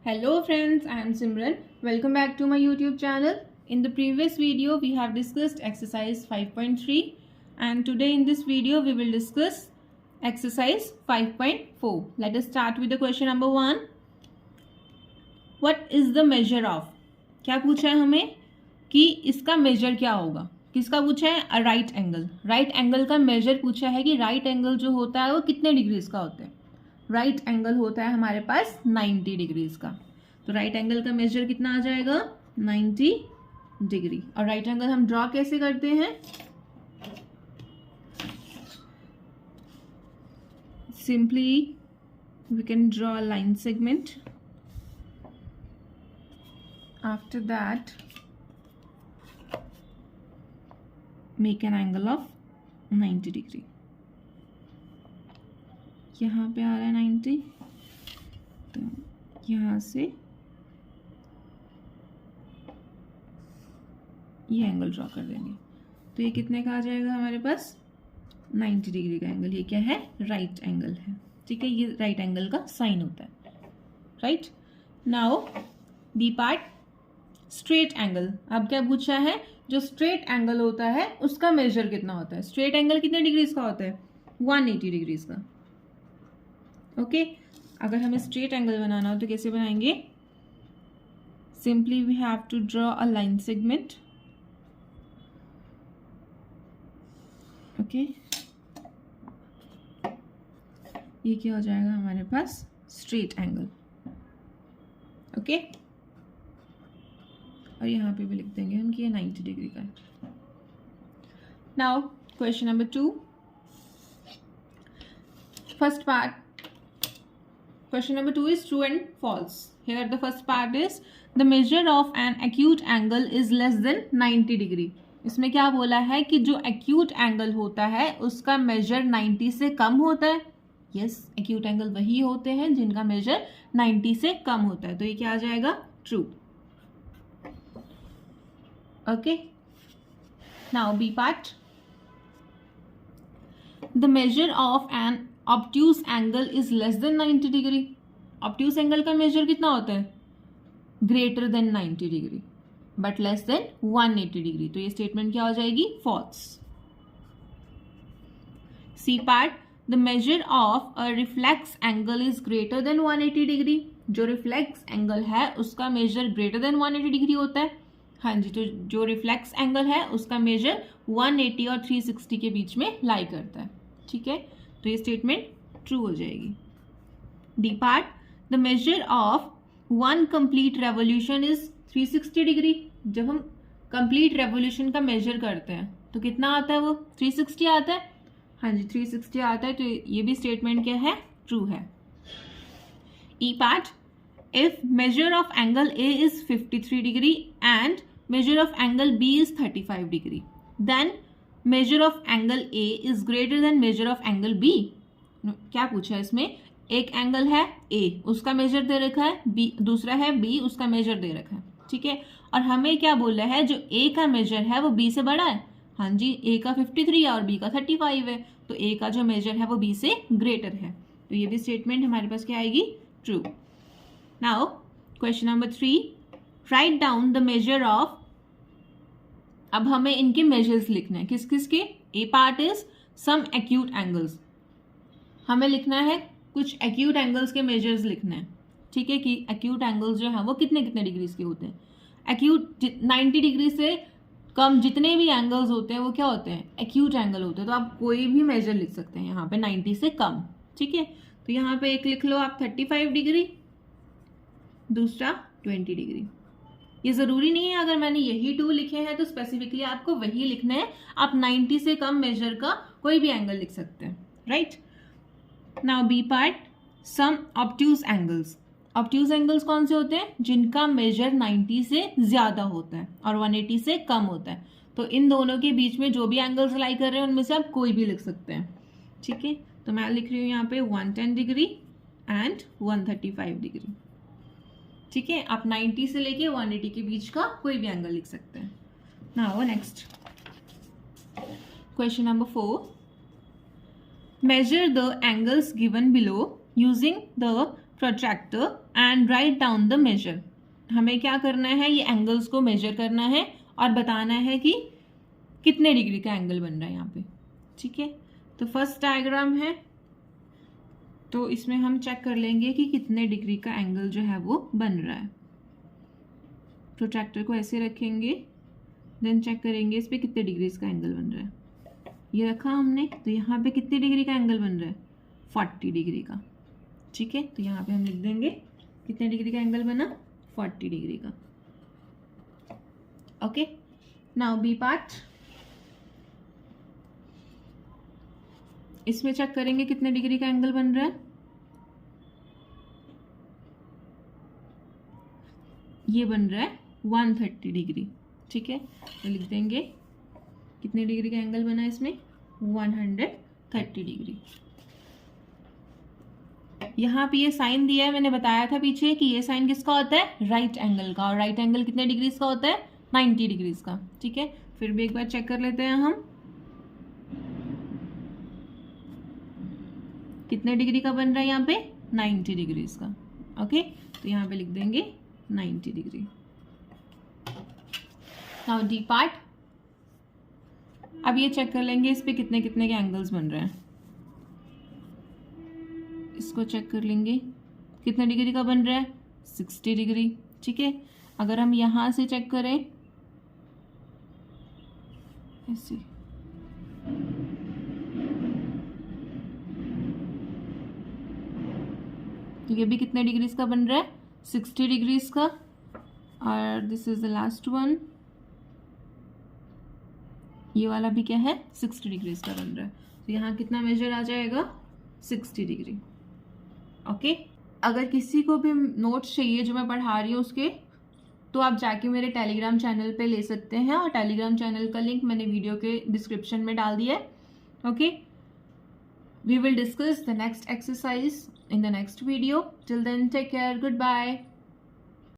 Hello friends, I am Simran. Welcome back to my YouTube channel. In the previous video, we have discussed exercise 5.3 and today in this video, we will discuss exercise 5.4. Let us start with the question number 1. What is the measure of? क्या पूछा है हमें कि इसका major क्या होगा? किसका पूछा है? A right angle. Right angle का मेजर पूछा है कि राइट एंगल जो होता है वो कितने डिग्रीज का होता है. राइट एंगल होता है हमारे पास 90 डिग्रीज का. तो राइट एंगल का मेजर कितना आ जाएगा? 90 डिग्री. और राइट एंगल हम ड्रॉ कैसे करते हैं? Simply we can draw a line segment. After that make an angle of 90 degree. यहाँ पे आ रहा है 90, तो यहाँ से ये एंगल ड्रॉ कर देंगे. तो ये कितने का आ जाएगा हमारे पास? 90 डिग्री का एंगल. ये क्या है? राइट एंगल है. ठीक है, ये राइट एंगल का साइन होता है. Right. Now B part, straight angle. अब क्या पूछा है? जो स्ट्रेट एंगल होता है उसका मेजर कितना होता है? स्ट्रेट एंगल कितने डिग्रीज का होता है? 180 डिग्रीज का. ओके. अगर हमें स्ट्रेट एंगल बनाना हो तो कैसे बनाएंगे? Simply we have to draw a line segment. Okay. ये क्या हो जाएगा हमारे पास? Straight angle. ओके. और यहाँ पे भी लिख देंगे हम कि ये 90 डिग्री का है. Now question number 2. First part. Question number 2 is true and false. Here the first part is the measure of an acute angle is less than 90 degree. इसमें क्या बोला है कि जो acute angle होता है उसका measure 90 से कम होता है. Yes, acute angle वही होते हैं जिनका measure 90 से कम होता है. तो ये क्या आ जाएगा? True. Okay. Now B part. The measure of an obtuse angle is less than 90 degree. Obtuse angle का मेजर कितना होता है? Greater than 90 degree but less than 180 degree. तो ये स्टेटमेंट क्या हो जाएगी? False. C part. The measure of a reflex angle is greater than 180 degree. जो रिफ्लेक्स एंगल है उसका मेजर ग्रेटर देन 180 डिग्री होता है. हाँ जी. तो जो रिफ्लेक्स एंगल है उसका मेजर 180 और 360 के बीच में लाई करता है. ठीक है. तो ये स्टेटमेंट ट्रू हो जाएगी. D part. The measure of one complete revolution is 360 degree. जब हम कंप्लीट रेवोल्यूशन का मेजर करते हैं तो कितना आता है? वो 360 आता है. हाँ जी, 360 आता है. तो ये भी स्टेटमेंट क्या है? ट्रू है. E part. If measure of angle A is 53 degree and measure of angle B is 35 degree, then measure of angle A is greater than measure of angle B. क्या पूछा है इसमें? एक एंगल है ए, उसका मेजर दे रखा है. बी दूसरा है बी, उसका मेजर दे रखा है. ठीक है. और हमें क्या बोला है? जो ए का मेजर है वो बी से बड़ा है. हाँ जी, ए का 53 है और बी का 35 है. तो ए का जो मेजर है वो बी से ग्रेटर है. तो ये भी स्टेटमेंट हमारे पास क्या आएगी? True. Now question number 3. Write down the measure of. अब हमें इनके मेजर्स लिखना है. किस किस के? A part is some acute angles. हमें लिखना है कुछ एक्यूट एंगल्स के मेजर्स लिखना है. ठीक है, कि एक्यूट एंगल्स जो है वो कितने कितने डिग्रीज के होते हैं. एक्यूट 90 डिग्री से कम जितने भी एंगल्स होते हैं वो क्या होते हैं? एक्यूट एंगल होते हैं. तो आप कोई भी मेजर लिख सकते हैं यहाँ पे 90 से कम. ठीक है. तो यहाँ पे एक लिख लो आप 35 डिग्री, दूसरा 20 डिग्री. ये जरूरी नहीं है अगर मैंने यही 2 लिखे हैं तो स्पेसिफिकली आपको वही लिखना है. आप 90 से कम मेजर का कोई भी एंगल लिख सकते हैं. Right. Now B part. Some obtuse angles. Obtuse angles कौन से होते हैं? जिनका मेजर 90 से ज्यादा होता है और 180 से कम होता है. तो इन दोनों के बीच में जो भी एंगल्स लाई कर रहे हैं उनमें से आप कोई भी लिख सकते हैं. ठीक है. तो मैं लिख रही हूँ यहाँ पे 110 डिग्री एंड 135 डिग्री. ठीक है. आप 90 से लेके 180 के बीच का कोई भी एंगल लिख सकते हैं. Now next question number 4. Measure the angles given below using the protractor and write down the measure. हमें क्या करना है, ये एंगल्स को मेजर करना है और बताना है कि कितने डिग्री का एंगल बन रहा है यहाँ पे। ठीक है, तो फर्स्ट डायग्राम है, तो इसमें हम चेक कर लेंगे कि कितने डिग्री का एंगल जो है वो बन रहा है। प्रोट्रैक्टर को ऐसे रखेंगे, देन चेक करेंगे इस पे कितने डिग्री का एंगल बन रहा है। ये रखा हमने, तो यहाँ पे कितने डिग्री का एंगल बन रहा है, 40 डिग्री का। ठीक है, तो यहाँ पे हम लिख देंगे कितने डिग्री का एंगल बना, 40 डिग्री का। ओके, नाउ बी पार्ट, इसमें चेक करेंगे कितने डिग्री का एंगल बन रहा है। ये बन रहा है 130 डिग्री। ठीक है, तो लिख देंगे कितने डिग्री का एंगल बना है इसमें, 130 डिग्री। यहाँ पे ये साइन दिया है, मैंने बताया था पीछे कि ये साइन किसका होता है, राइट एंगल का, और राइट एंगल कितने डिग्री का होता है, 90 डिग्री का। ठीक है, फिर भी एक बार चेक कर लेते हैं हम कितने डिग्री का बन रहा है यहाँ पे, 90 डिग्री का। ओके, तो यहाँ पे लिख देंगे 90 डिग्री। नाउ डी पार्ट, अब ये चेक कर लेंगे इस पे कितने कितने के एंगल्स बन रहे हैं। इसको चेक कर लेंगे कितने डिग्री का बन रहा है, 60 डिग्री। ठीक है, अगर हम यहां से चेक करें ऐसे, तो ये भी कितने डिग्री का बन रहा है, 60 डिग्री का। और this is the last one, ये वाला भी क्या है, 60 डिग्री का बन रहा है। तो यहाँ कितना मेजर आ जाएगा, 60 डिग्री। ओके, अगर किसी को भी नोट्स चाहिए जो मैं पढ़ा रही हूँ उसके, तो आप जाके मेरे टेलीग्राम चैनल पे ले सकते हैं, और टेलीग्राम चैनल का लिंक मैंने वीडियो के डिस्क्रिप्शन में डाल दिया है। Okay, we will discuss the next exercise in the next video. Till then, take care. Goodbye.